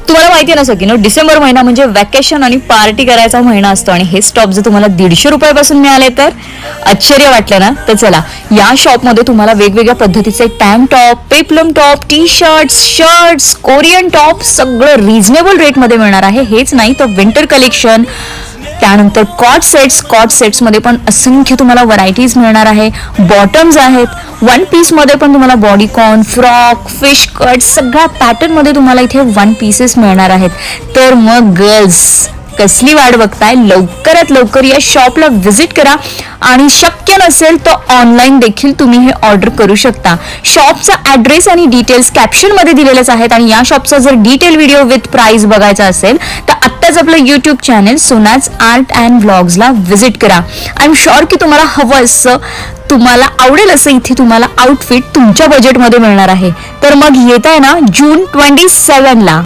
तुम्हाला माहिती आहे ना सगळी डिसेंबर महिना म्हणजे वॅकेशन आणि पार्टी करायचा महिना असतो आणि हे टॉप जर तुम्हाला 150 रुपयापासून मिळाले तर आश्चर्य वाटलं ना. तर चला, या शॉपमध्ये तुम्हाला वेगवेगळ्या पद्धतीचे tank top, peplum top, T shirts, Korean top सगळं रिझनेबल रेटमध्ये मिळणार आहे. हेच नाही तर विंटर कलेक्शन, त्यानंतर कॉट सेट्स मध्ये पण असंख्य तुम्हाला व्हरायटीज मिळणार आहे. बॉटम्स आहेत, वन पीस मध्ये पण तुम्हाला बॉडीकॉन, फ्रॉक, फिश कट सगळ्या पॅटर्न मध्ये तुम्हाला इथे वन पीसेस मिळणार आहेत. तर मग गर्ल्स कसली वाट बघताय, लवकरात लवकर या शॉपला व्हिजिट करा आणि शक्य नसेल तर ऑनलाईन देखील तुम्ही हे ऑर्डर करू शकता. शॉपचा ऍड्रेस आणि डिटेल्स कॅप्शन मध्ये दिलेलेच आहेत आणि या शॉपचा जर डिटेल व्हिडिओ विथ प्राइस बघायचा असेल तर आत्ताच आपलं YouTube channel Sona's Art and व्लॉग्सला व्हिजिट करा. आय एम शुअर की तुम्हाला हवं असं, तुम्हाला आवडेल असं इथे तुम्हाला आउटफिट तुमच्या बजेटमध्ये मिळणार आहे. तर मग येत आहे ना जून 27 ला